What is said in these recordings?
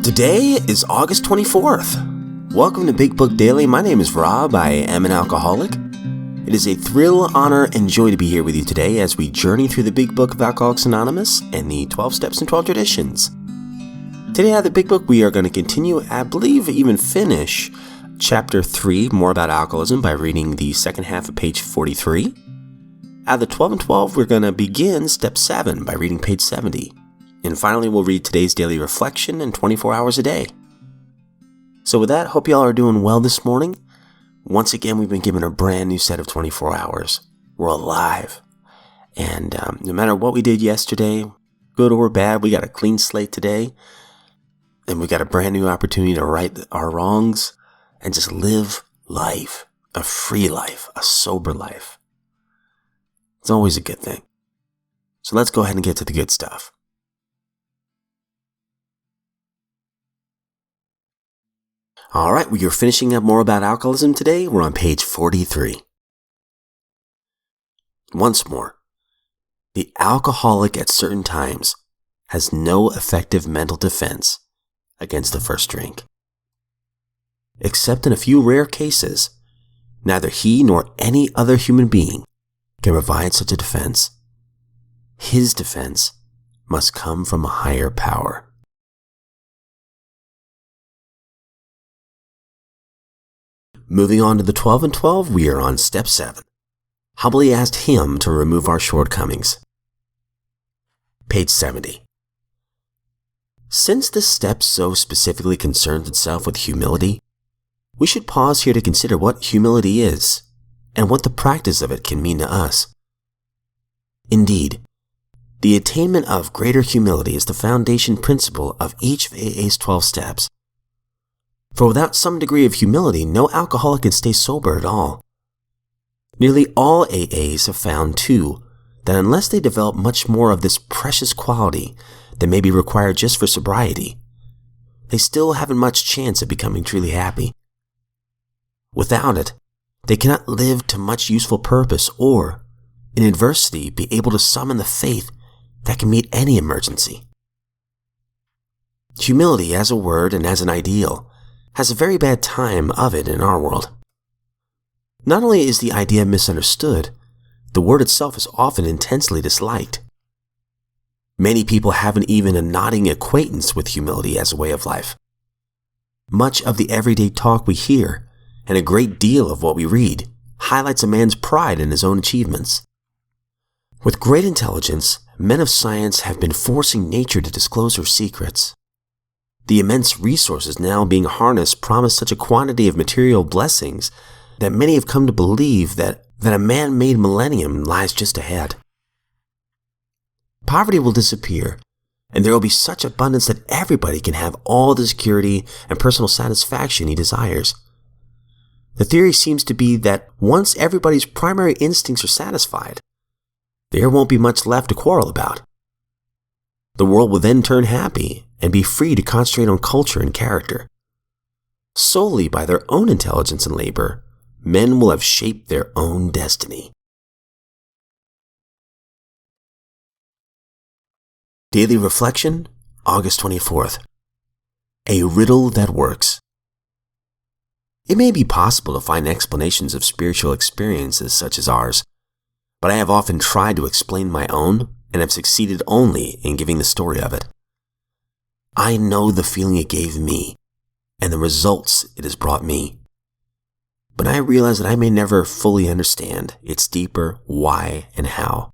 Today is August 24th. Welcome to Big Book Daily. My name is Rob. I am an alcoholic. It is a thrill, honor, and joy to be here with you today as we journey through the Big Book of Alcoholics Anonymous and the 12 Steps and 12 Traditions. Today out of the Big Book, we are going to continue, I believe even finish, Chapter 3, More About Alcoholism, by reading the second half of page 43. Out of the 12 and 12, we're going to begin Step 7 by reading page 70. And finally, we'll read today's daily reflection and 24 hours a day. So with that, hope y'all are doing well this morning. Once again, we've been given a brand new set of 24 hours. We're alive. And no matter what we did yesterday, good or bad, we got a clean slate today. And we got a brand new opportunity to right our wrongs and just live life, a free life, a sober life. It's always a good thing. So let's go ahead and get to the good stuff. All right, we are finishing up More About Alcoholism today. We're on page 43. Once more, the alcoholic at certain times has no effective mental defense against the first drink. Except in a few rare cases, neither he nor any other human being can provide such a defense. His defense must come from a higher power. Moving on to the 12 and 12, we are on Step 7. Humbly asked him to remove our shortcomings. Page 70. Since this step so specifically concerns itself with humility, we should pause here to consider what humility is and what the practice of it can mean to us. Indeed, the attainment of greater humility is the foundation principle of each of AA's 12 steps. For without some degree of humility, no alcoholic can stay sober at all. Nearly all AAs have found, too, that unless they develop much more of this precious quality that may be required just for sobriety, they still haven't much chance of becoming truly happy. Without it, they cannot live to much useful purpose or, in adversity, be able to summon the faith that can meet any emergency. Humility as a word and as an ideal has a very bad time of it in our world. Not only is the idea misunderstood, the word itself is often intensely disliked. Many people haven't even a nodding acquaintance with humility as a way of life. Much of the everyday talk we hear, and a great deal of what we read, highlights a man's pride in his own achievements. With great intelligence, men of science have been forcing nature to disclose her secrets. The immense resources now being harnessed promise such a quantity of material blessings that many have come to believe that a man-made millennium lies just ahead. Poverty will disappear, and there will be such abundance that everybody can have all the security and personal satisfaction he desires. The theory seems to be that once everybody's primary instincts are satisfied, there won't be much left to quarrel about. The world will then turn happy and be free to concentrate on culture and character. Solely by their own intelligence and labor, men will have shaped their own destiny. Daily Reflection, August 24th. A riddle that works. It may be possible to find explanations of spiritual experiences such as ours, but I have often tried to explain my own and have succeeded only in giving the story of it. I know the feeling it gave me and the results it has brought me, but I realize that I may never fully understand its deeper why and how.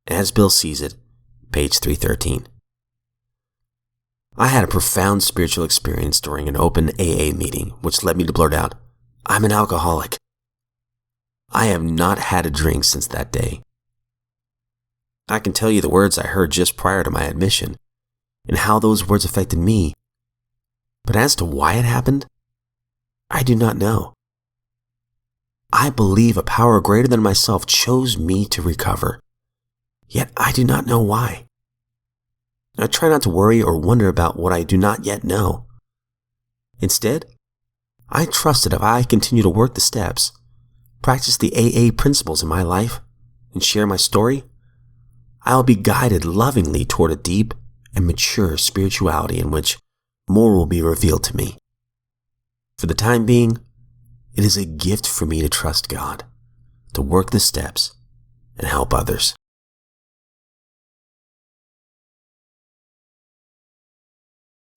As Bill sees it, page 313. I had a profound spiritual experience during an open AA meeting, which led me to blurt out, "I'm an alcoholic." I have not had a drink since that day. I can tell you the words I heard just prior to my admission, and how those words affected me. But as to why it happened, I do not know. I believe a power greater than myself chose me to recover, yet I do not know why. I try not to worry or wonder about what I do not yet know. Instead, I trust that if I continue to work the steps, practice the AA principles in my life, and share my story, I will be guided lovingly toward a deep and mature spirituality in which more will be revealed to me. For the time being, it is a gift for me to trust God, to work the steps, and help others.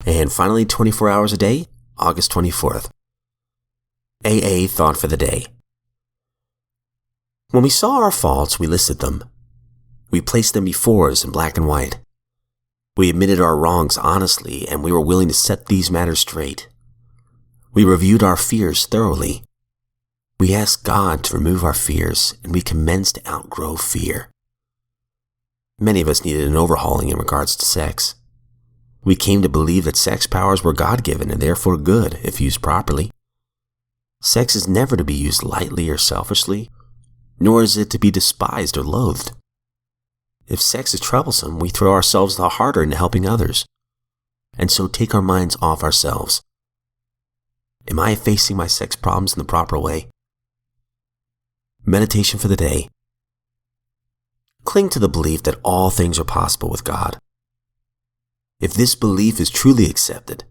And finally, 24 hours a day, August 24th. AA thought for the day. When we saw our faults, we listed them. We placed them before us in black and white. We admitted our wrongs honestly, and we were willing to set these matters straight. We reviewed our fears thoroughly. We asked God to remove our fears, and we commenced to outgrow fear. Many of us needed an overhauling in regards to sex. We came to believe that sex powers were God-given and therefore good if used properly. Sex is never to be used lightly or selfishly, nor is it to be despised or loathed. If sex is troublesome, we throw ourselves the harder into helping others, and so take our minds off ourselves. Am I facing my sex problems in the proper way? Meditation for the day. Cling to the belief that all things are possible with God. If this belief is truly accepted,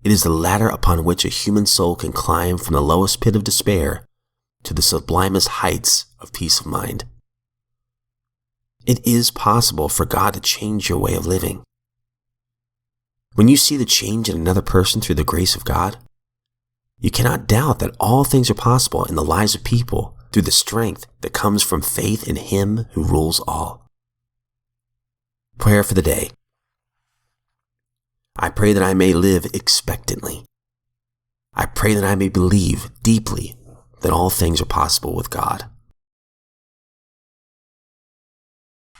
it is the ladder upon which a human soul can climb from the lowest pit of despair to the sublimest heights of peace of mind. It is possible for God to change your way of living. When you see the change in another person through the grace of God, you cannot doubt that all things are possible in the lives of people through the strength that comes from faith in Him who rules all. Prayer for the day. I pray that I may live expectantly. I pray that I may believe deeply that all things are possible with God.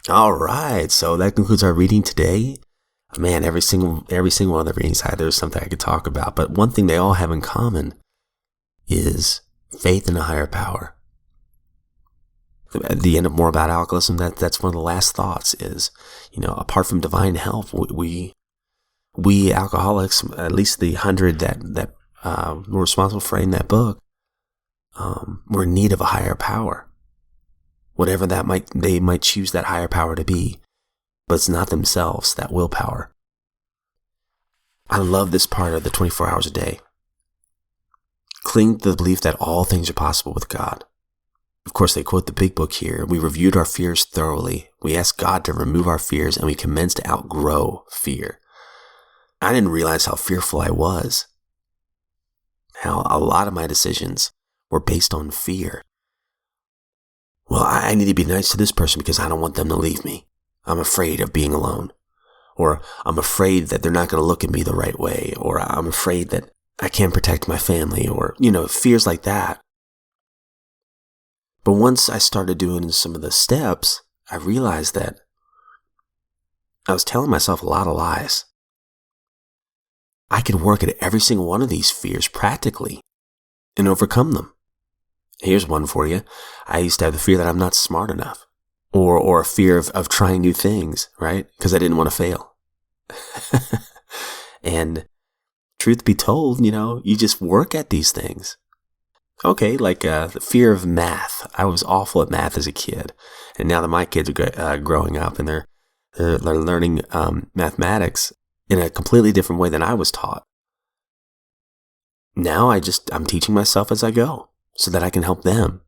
All right, so that concludes our reading today. Man, every single one of the readings, there's something I could talk about, but one thing they all have in common is faith in a higher power. At the end of More About Alcoholism, that's one of the last thoughts is, apart from divine help, we alcoholics, at least the 100 that were responsible for writing that book, were in need of a higher power. Whatever they might choose that higher power to be, but it's not themselves, that willpower. I love this part of the 24 hours a day. Cling to the belief that all things are possible with God. Of course, they quote the big book here. We reviewed our fears thoroughly. We asked God to remove our fears, and we commenced to outgrow fear. I didn't realize how fearful I was. How a lot of my decisions were based on fear. Well, I need to be nice to this person because I don't want them to leave me. I'm afraid of being alone. Or I'm afraid that they're not going to look at me the right way. Or I'm afraid that I can't protect my family. Or, fears like that. But once I started doing some of the steps, I realized that I was telling myself a lot of lies. I could work at every single one of these fears practically and overcome them. Here's one for you. I used to have the fear that I'm not smart enough, or a fear of trying new things, right? Because I didn't want to fail. And truth be told, you just work at these things. Okay, like the fear of math. I was awful at math as a kid, and now that my kids are growing up and they're learning mathematics in a completely different way than I was taught. Now I'm teaching myself as I go so that I can help them.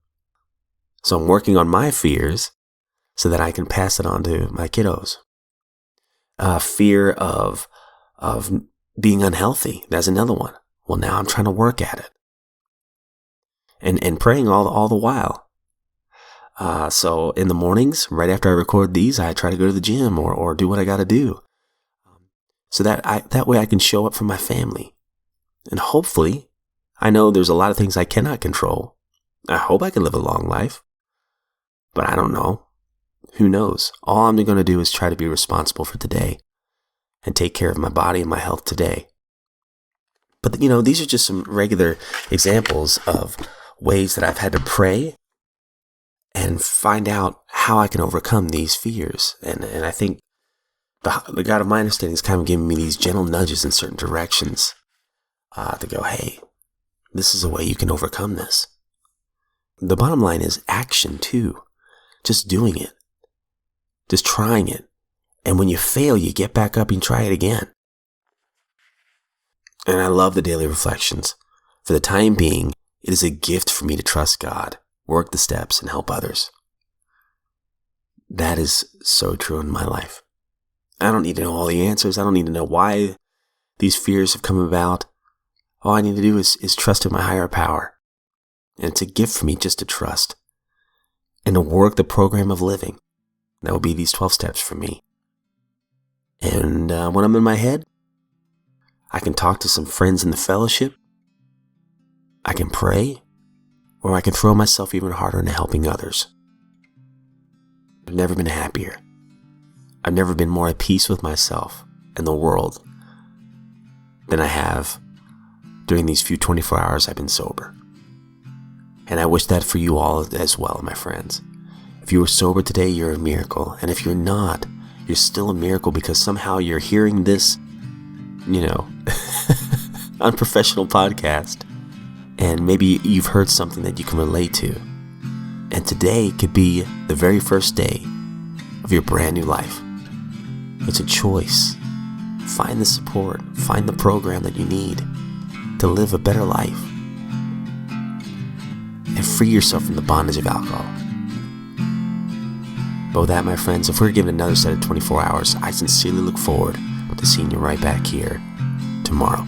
So I'm working on my fears so that I can pass it on to my kiddos. Fear of being unhealthy. That's another one. Well, now I'm trying to work at it. And praying all the while. So in the mornings, right after I record these, I try to go to the gym or do what I got to do. So that way I can show up for my family. And hopefully, I know there's a lot of things I cannot control. I hope I can live a long life. But I don't know. Who knows? All I'm going to do is try to be responsible for today and take care of my body and my health today. But, these are just some regular examples of ways that I've had to pray and find out how I can overcome these fears. And I think the God of my understanding is kind of giving me these gentle nudges in certain directions to go, hey, this is a way you can overcome this. The bottom line is action too. Just doing it. Just trying it. And when you fail, you get back up and try it again. And I love the daily reflections. For the time being, it is a gift for me to trust God, work the steps, and help others. That is so true in my life. I don't need to know all the answers. I don't need to know why these fears have come about. All I need to do is trust in my higher power. And it's a gift for me just to trust and to work the program of living. That will be these 12 steps for me. And when I'm in my head, I can talk to some friends in the fellowship. I can pray, or I can throw myself even harder into helping others. I've never been happier. I've never been more at peace with myself and the world than I have during these few 24 hours I've been sober. And I wish that for you all as well, my friends. If you are sober today, you're a miracle. And if you're not, you're still a miracle because somehow you're hearing this, unprofessional podcast. And maybe you've heard something that you can relate to. And today could be the very first day of your brand new life. It's a choice. Find the support, find the program that you need to live a better life. And free yourself from the bondage of alcohol. But with that, my friends, if we're given another set of 24 hours, I sincerely look forward to seeing you right back here tomorrow.